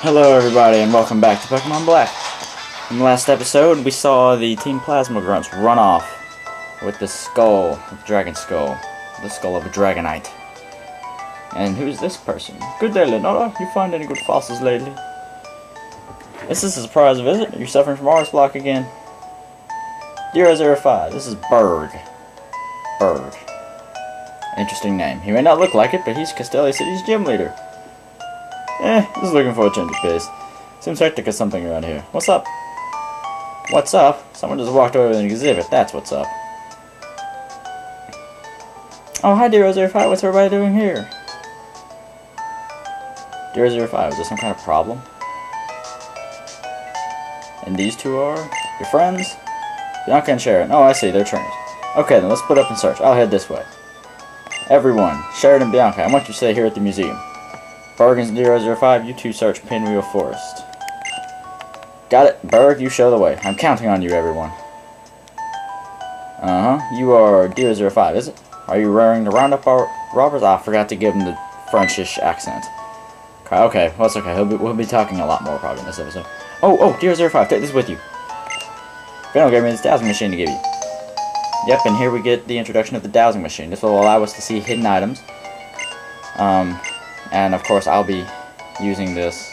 Hello everybody and welcome back to Pokemon Black. In the last episode we saw the Team Plasma Grunts run off with the skull, the dragon skull, the skull of a Dragonite. And who's this person? Good day, Lenora. You find any good fossils lately? Is this a surprise visit? Are you suffering from artist block again? Dear 05, this is Berg. Berg. Interesting name. He may not look like it, but he's Castelia City's gym leader. Just looking for a change of pace. Seems hectic as something around here. What's up? What's up? Someone just walked away with an exhibit. That's what's up. Oh, hi, Dear 05. What's everybody doing here? Dear 05, is there some kind of problem? And these two are your friends? Bianca and Sharon. Oh, I see. They're trainers. Okay, then let's split up and search. I'll head this way. Everyone, Sharon and Bianca, I want you to stay here at the museum. Berg and 005, you two search Pinwheel Forest. Got it. Berg, you show the way. I'm counting on you, everyone. You are D005, is it? Are you raring to round up our robbers? I forgot to give him the Frenchish accent. Okay, well, it's okay. We'll be talking a lot more probably in this episode. Oh, D005, take this with you. Fennel gave me this dowsing machine to give you. Yep, and here we get the introduction of the dowsing machine. This will allow us to see hidden items. And of course I'll be using this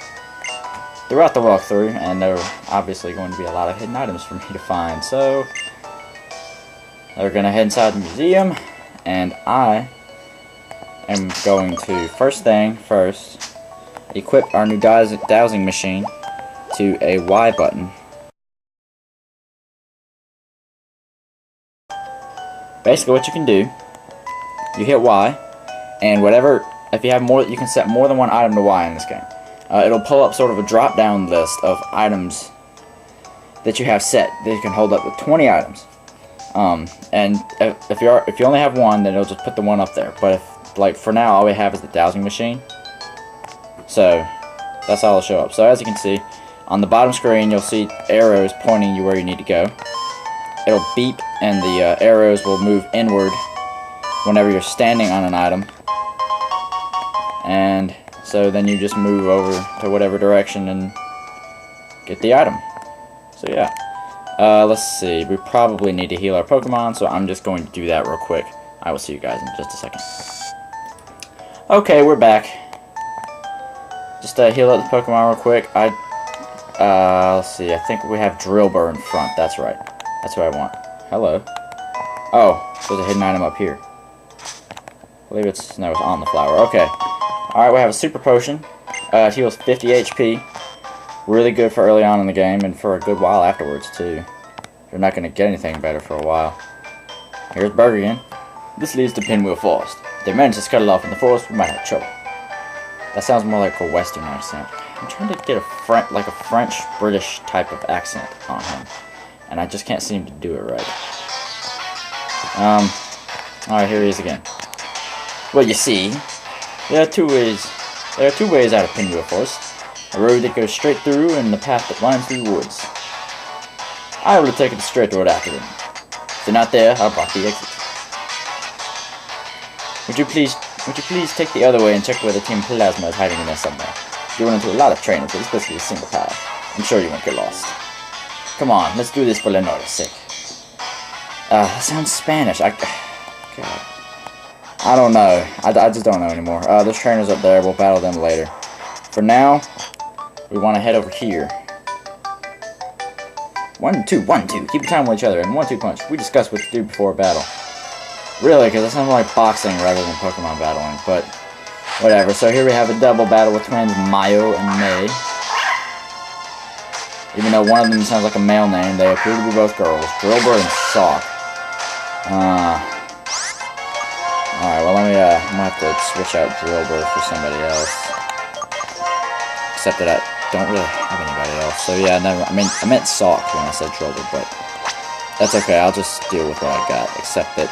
throughout the walkthrough, and there are obviously going to be a lot of hidden items for me to find. So we're going to head inside the museum, and I am going to, first thing first, equip our new dowsing machine to a Y button. Basically what you can do, you hit Y, and whatever, if you have more, you can set more than one item to Y in this game. It'll pull up sort of a drop-down list of items that you have set that you can hold up with 20 items. And if you only have one, then it'll just put the one up there. But if, like, for now, all we have is the dowsing machine. So that's all it'll show up. So as you can see, on the bottom screen, you'll see arrows pointing you where you need to go. It'll beep, and the arrows will move inward whenever you're standing on an item. And so then you just move over to whatever direction and get the item. So yeah. Let's see. We probably need to heal our Pokemon, so I'm just going to do that real quick. I will see you guys in just a second. Okay, we're back. Just heal up the Pokemon real quick. Let's see. I think we have Drillbur in front. That's right. That's what I want. Hello. Oh, there's a hidden item up here. I believe it's on the flower. Okay. Alright, we have a Super Potion. It heals 50 HP. Really good for early on in the game, and for a good while afterwards, too. You're not going to get anything better for a while. Here's Berg again. This leads to Pinwheel Forest. If they manage to scuttle off in the forest, we might have trouble. That sounds more like a Western accent. I'm trying to get a French-British type of accent on him, and I just can't seem to do it right. Alright, here he is again. Well, you see, there are two ways out of Pinwheel Forest. A road that goes straight through, and the path that winds through the woods. I will take the straight road after them. If they're not there, I'll block the exit. Would you please take the other way and check where the Team Plasma is hiding in there somewhere? You run into a lot of trainers, but it's basically a single path. I'm sure you won't get lost. Come on, let's do this for Lenora's sake. That sounds Spanish. God. I don't know. I just don't know anymore. There's trainers up there. We'll battle them later. For now, we want to head over here. 1, 2, 1, 2. Keep your time with each other. And 1, 2 punch. We discussed what to do before a battle. Really, because that sounds more like boxing rather than Pokemon battling. But whatever. So here we have a double battle with twins Mayo and May. Even though one of them sounds like a male name, they appear to be both girls. Drillbur and Sock. Alright, well, I'm gonna have to switch out Drillbur for somebody else. Except that I don't really have anybody else. So yeah, I meant Sock when I said Drillbur, but that's okay. I'll just deal with what I got. Except that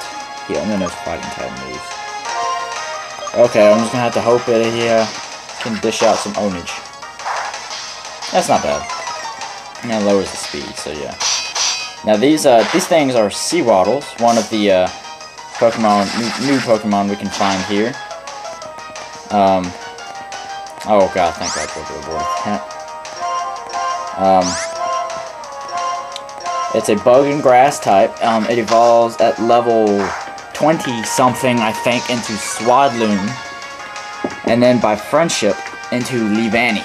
he only knows fighting type moves. Okay, I'm just gonna have to hope that he can dish out some ownage. That's not bad. And that lowers the speed, so yeah. Now these things are Sewaddles, one of the new Pokemon we can find here. Oh god, thank god for the reward. It's a bug and grass type. It evolves at level 20 something, I think, into Sewaddle, and then by friendship into Levani.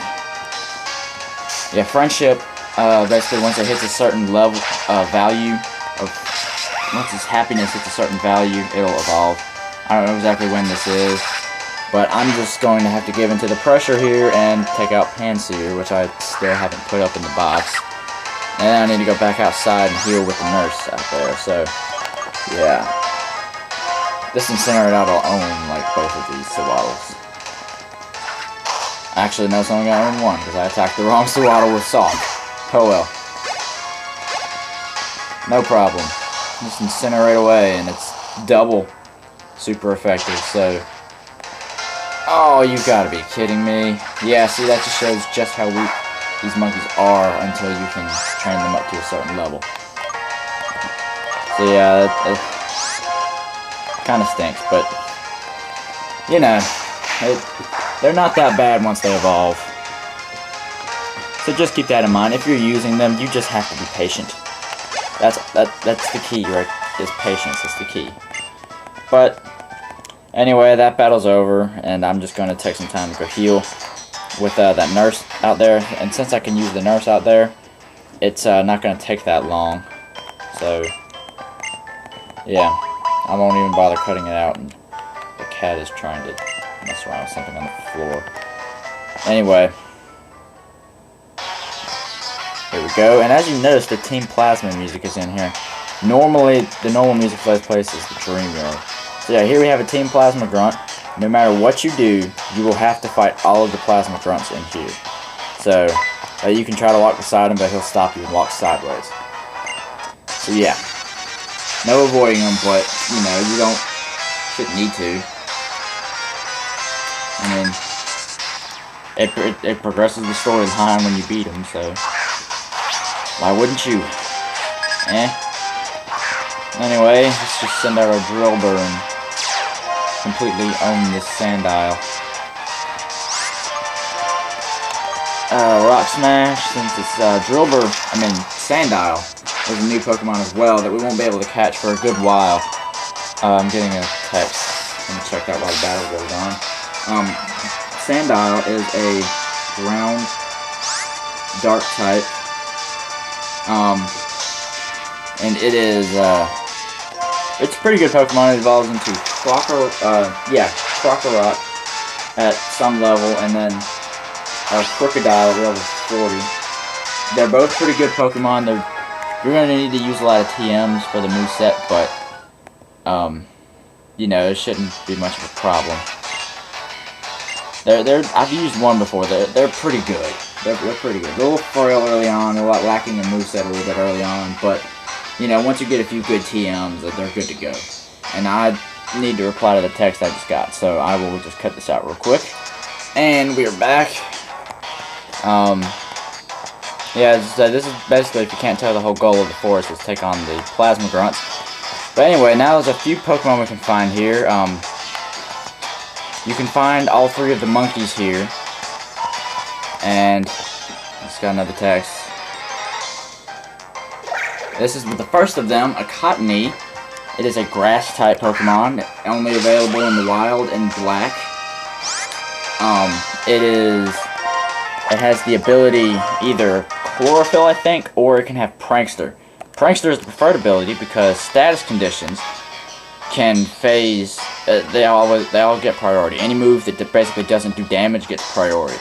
Yeah, friendship, basically once it hits a certain level, value of, once its happiness hits a certain value, it'll evolve. I don't know exactly when this is, but I'm just going to have to give into the pressure here and take out Panseer, which I still haven't put up in the box. And then I need to go back outside and heal with the nurse out there, so, yeah. This Incinerate out will own, like, both of these Sewaddles. Actually, no, it's only gonna own one, because I attacked the wrong Sewaddle with Salt. Oh well. No problem. Just Incinerate away, and it's double super effective, so... Oh, you gotta be kidding me. Yeah, see, that just shows just how weak these monkeys are until you can train them up to a certain level. So yeah, it kind of stinks, but you know, they're not that bad once they evolve. So just keep that in mind. If you're using them, you just have to be patient. That's the key, right? Is patience is the key. But anyway, that battle's over, and I'm just going to take some time to go heal with that nurse out there. And since I can use the nurse out there, it's not going to take that long. So, yeah, I won't even bother cutting it out. And the cat is trying to mess around with something on the floor. Anyway, here we go. And as you notice, the Team Plasma music is in here. Normally, the normal music for this place is the Dream Yard. So yeah, here we have a Team Plasma Grunt. No matter what you do, you will have to fight all of the Plasma Grunts in here. So, you can try to walk beside him, but he'll stop you and walk sideways. So yeah, no avoiding him, but, you know, you shouldn't need to. I mean, it progresses the storyline when you beat him, so why wouldn't you? Anyway, let's just send out our Drillbur and completely own this Sandile. Rock Smash, since it's Sandile is a new Pokemon as well that we won't be able to catch for a good while. I'm getting a text. Let me check that while the battle goes on. Sandile is a ground dark type. And it is, it's a pretty good Pokemon. It evolves into Crocorock at some level, and then Crocodile at level 40. They're both pretty good Pokemon. You're going to need to use a lot of TMs for the moveset, but, you know, it shouldn't be much of a problem. I've used one before. They're pretty good. They're pretty good. A little frail early on, a lot lacking in moveset a little bit early on, but, you know, once you get a few good TMs, they're good to go. And I need to reply to the text I just got, so I will just cut this out real quick. And we are back. Yeah, this is basically, if you can't tell, the whole goal of the forest is take on the Plasma Grunts. But anyway, now there's a few Pokemon we can find here. You can find all three of the monkeys here. And let's got another text. This is the first of them, a Cottony. It is a grass-type Pokemon, only available in the wild in black. It has the ability either Chlorophyll, I think, or it can have Prankster. Prankster is the preferred ability because status conditions can phase. They all get priority. Any move that basically doesn't do damage gets priority.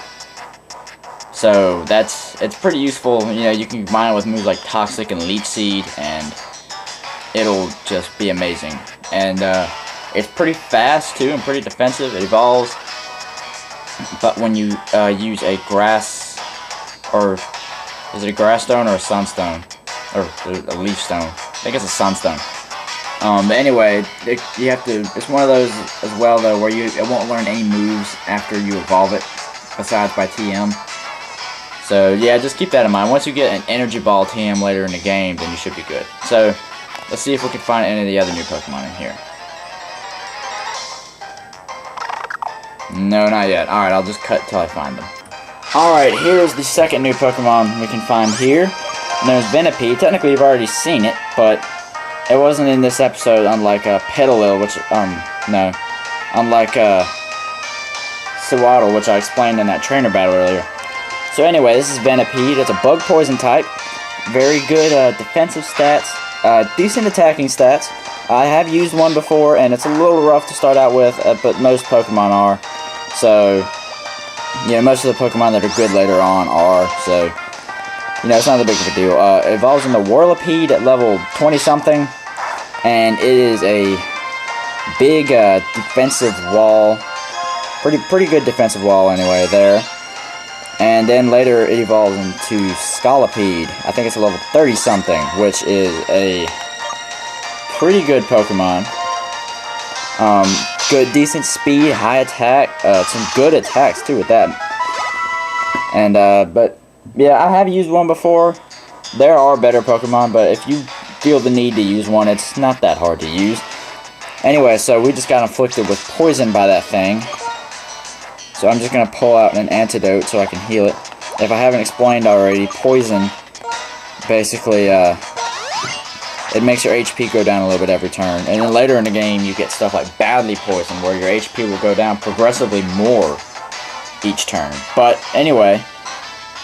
So it's pretty useful. You know, you can combine it with moves like Toxic and Leech Seed, and it'll just be amazing. And it's pretty fast too, and pretty defensive. It evolves, but when you use a grass, or is it a grass stone or a sunstone, or a leaf stone? I think it's a sunstone. But anyway, you have to. It's one of those as well though, where it won't learn any moves after you evolve it, besides by TM. So yeah, just keep that in mind. Once you get an Energy Ball TM later in the game, then you should be good. So let's see if we can find any of the other new Pokemon in here. No, not yet. Alright, I'll just cut till I find them. Alright, here's the second new Pokemon we can find here. Known as Venipede. Technically, you've already seen it, but it wasn't in this episode, unlike Pinwheel, which, no. Unlike, Sewaddle, which I explained in that trainer battle earlier. So anyway, this is Venipede. It's a bug poison type. Very good, defensive stats. Decent attacking stats. I have used one before, and it's a little rough to start out with, but most Pokemon are. So, yeah, most of the Pokemon that are good later on are, so, you know, it's not that big of a deal. It evolves into Whirlipede at level 20-something, and it is a big, defensive wall. Pretty good defensive wall, anyway, there. And then later, it evolves into Scolipede. I think it's a level 30-something, which is a pretty good Pokemon. Good, decent speed, high attack, some good attacks too with that. And, but, yeah, I have used one before. There are better Pokemon, but if you feel the need to use one, it's not that hard to use. Anyway, so we just got inflicted with poison by that thing. So I'm just going to pull out an antidote so I can heal it. If I haven't explained already, poison, basically, it makes your HP go down a little bit every turn. And then later in the game, you get stuff like badly poison, where your HP will go down progressively more each turn. But anyway,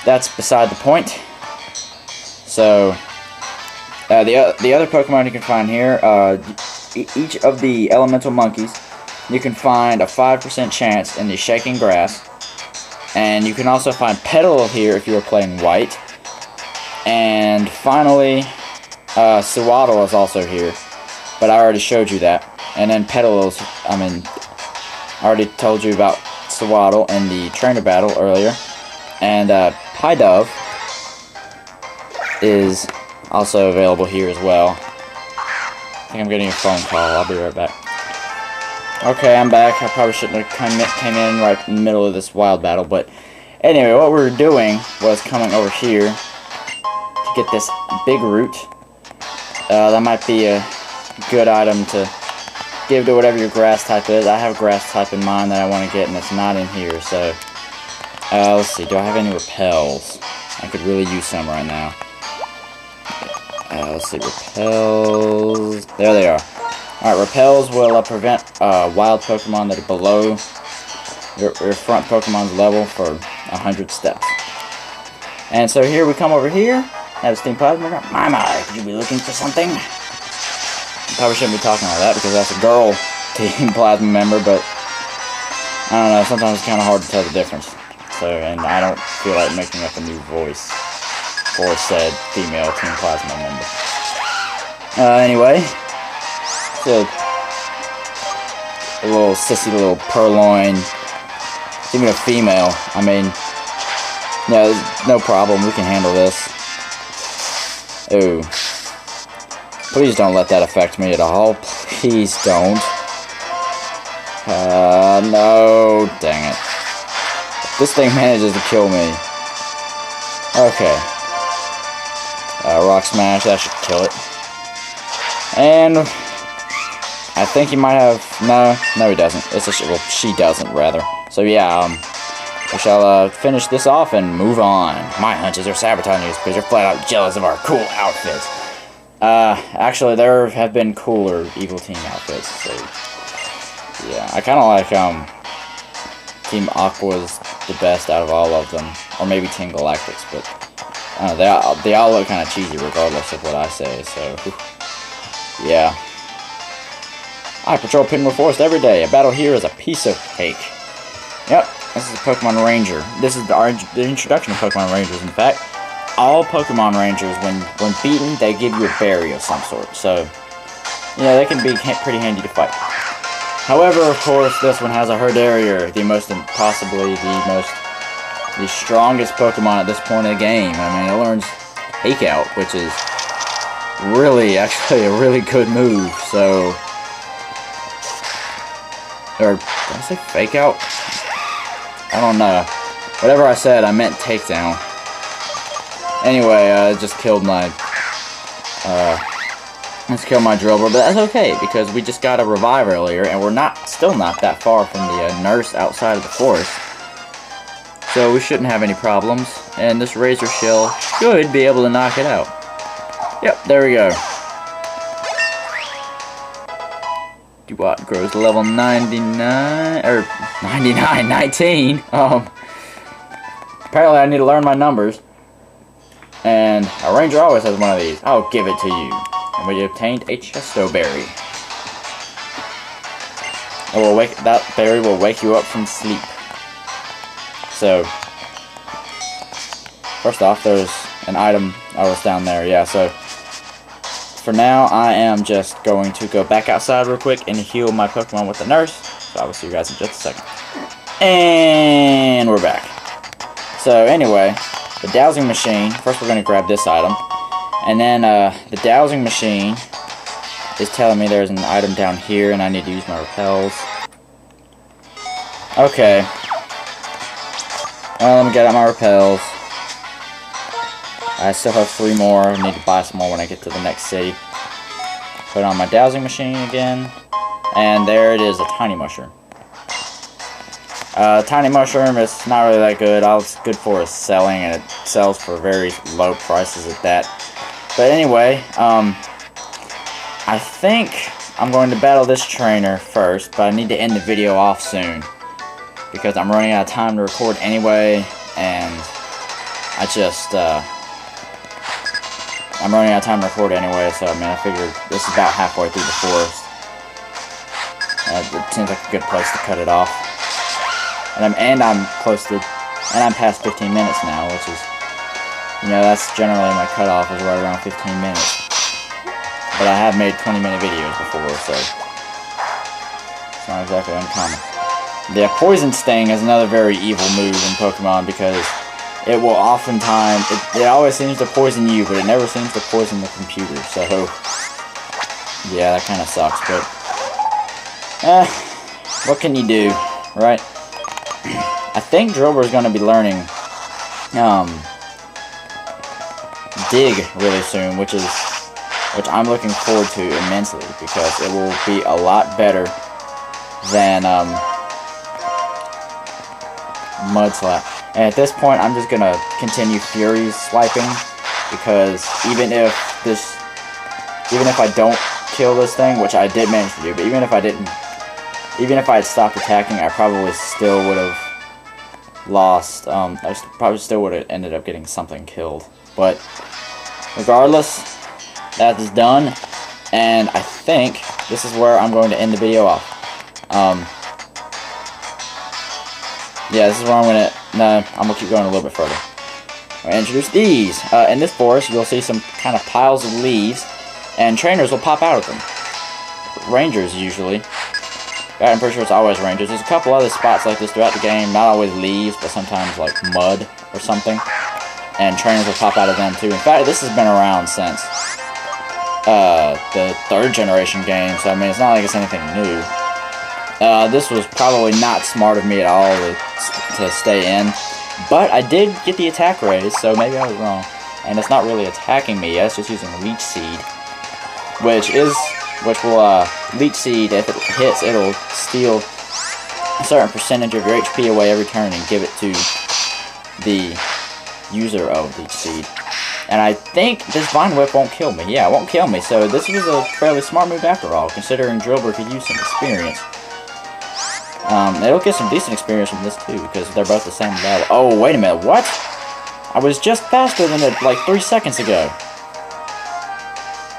that's beside the point. So, the other Pokemon you can find here, each of the elemental monkeys, you can find a 5% chance in the shaking grass. And you can also find Petal here if you are playing white. And finally, Sewaddle is also here, but I already showed you that. And then Petal's, I already told you about Sewaddle in the trainer battle earlier. And Pidove is also available here as well. I think I'm getting a phone call. I'll be right back. Okay, I'm back. I probably shouldn't have came in right in the middle of this wild battle, but anyway, what we were doing was coming over here to get this big root. That might be a good item to give to whatever your grass type is. I have grass type in mind that I want to get, and it's not in here, so let's see, do I have any repels? I could really use some right now. Let's see, repels, there they are. Alright, repels will prevent wild Pokemon that are below your front Pokemon's level for 100 steps. And so here we come over here, have a Steam Plasma. My, could you be looking for something? Probably shouldn't be talking like that because that's a girl Team Plasma member, but I don't know, sometimes it's kind of hard to tell the difference. So, and I don't feel like making up a new voice for said female Team Plasma member. Anyway. A little sissy little purloin. Even a female. I mean, no, no problem. We can handle this. Ooh. Please don't let that affect me at all. Please don't. No. Dang it. If this thing manages to kill me. Okay. Rock Smash. That should kill it. And I think he might have... No, he doesn't. It's a well, she doesn't, rather. So yeah, we shall finish this off and move on. My hunches are sabotaging you because you're flat out jealous of our cool outfits. Actually, there have been cooler Evil Team outfits, so... Yeah, I kind of like, Team Aqua's the best out of all of them. Or maybe Team Galactic's, but... they all look kind of cheesy regardless of what I say, so... Yeah. I patrol Pinwheel Forest every day. A battle here is a piece of cake. Yep, this is a Pokemon Ranger. This is the introduction of Pokemon Rangers. In fact, all Pokemon Rangers, when beaten, they give you a berry of some sort. So, yeah, they can be pretty handy to fight. However, of course, this one has a Herdier, possibly the strongest Pokemon at this point in the game. I mean, it learns Fake Out, which is really, actually, a really good move. So. Or, did I say Fake Out? I don't know. Whatever I said, I meant Takedown. Anyway, it just killed my Let's kill my Drillbur, but that's okay, because we just got a revive earlier, and we're still not that far from the nurse outside of the forest. So we shouldn't have any problems, and this Razor Shell should be able to knock it out. Yep, there we go. Dewott grows to level 99, or 99, 19. Apparently I need to learn my numbers. And a ranger always has one of these. I'll give it to you. And we obtained a Chestoberry. That berry will wake you up from sleep. So, first off, there's an item. Oh, it's down there. Yeah, so for now, I am just going to go back outside real quick and heal my Pokemon with the nurse. So I will see you guys in just a second. And we're back. So anyway, the dowsing machine. First, we're going to grab this item. And then the dowsing machine is telling me there's an item down here and I need to use my repels. Okay. Well, let me get out my repels. I still have 3 more. I need to buy some more when I get to the next city. Put on my dowsing machine again. And there it is, a tiny mushroom. Tiny mushroom is not really that good. All it's good for is selling, and it sells for very low prices at that. But anyway, I think I'm going to battle this trainer first, but I need to end the video off soon. Because I'm running out of time to record anyway, and I just, I'm running out of time to record anyway, so I mean, I figured this is about halfway through the forest. It seems like a good place to cut it off. And I'm past 15 minutes now, which is, you know, that's generally my cutoff, is right around 15 minutes. But I have made 20-minute videos before, so it's not exactly uncommon. The Poison Sting is another very evil move in Pokemon, because it will oftentimes, it always seems to poison you, but it never seems to poison the computer, so yeah, that kind of sucks, but what can you do, right? I think Drillbur is going to be learning Dig really soon, which I'm looking forward to immensely, because it will be a lot better than Mudslap. And at this point, I'm just going to continue Fury swiping, because even if I don't kill this thing, which I did manage to do, but even if I had stopped attacking, I probably still would have lost, I probably still would have ended up getting something killed. But regardless, that is done, and I think this is where I'm going to end the video off. Yeah, this is where I'm going to, no, I'm going to keep going a little bit further. I'm going to introduce these. In this forest, you'll see some kind of piles of leaves, and trainers will pop out of them. Rangers, usually. I'm pretty sure it's always rangers. There's a couple other spots like this throughout the game, not always leaves, but sometimes like mud or something. And trainers will pop out of them too. In fact, this has been around since the 3rd generation game, so I mean, it's not like it's anything new. This was probably not smart of me at all to stay in, but I did get the attack raise, so maybe I was wrong. And it's not really attacking me yet, it's just using Leech Seed, which will, Leech Seed, if it hits, it'll steal a certain percentage of your HP away every turn and give it to the user of Leech Seed. And I think this Vine Whip won't kill me. Yeah, it won't kill me, so this was a fairly smart move after all, considering Drillbur could use some experience. It'll get some decent experience from this too, because they're both the same level. Oh, wait a minute, what? I was just faster than it like 3 seconds ago.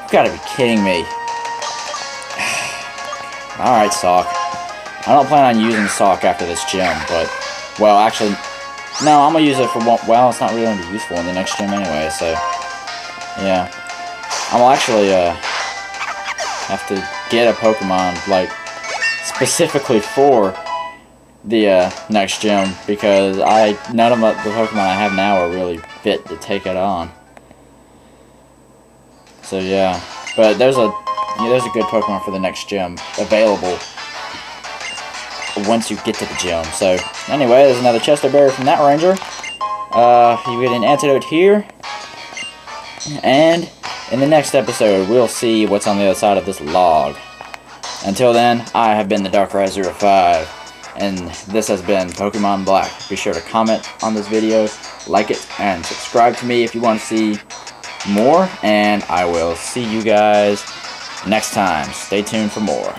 You've got to be kidding me. Alright, Sock. I don't plan on using Sock after this gym, but, well, actually, no, I'm going to use it for one, well, it's not really going to be useful in the next gym anyway, so, yeah. I'm going to actually, have to get a Pokemon, like, specifically for the, next gym, because none of the Pokemon I have now are really fit to take it on. So, yeah. But there's a good Pokemon for the next gym available once you get to the gym. So, anyway, there's another Chestoberry from that ranger. You get an antidote here. And in the next episode, we'll see what's on the other side of this log. Until then, I have been the Darkrai05, and this has been Pokemon Black. Be sure to comment on this video, like it, and subscribe to me if you want to see more, and I will see you guys next time. Stay tuned for more.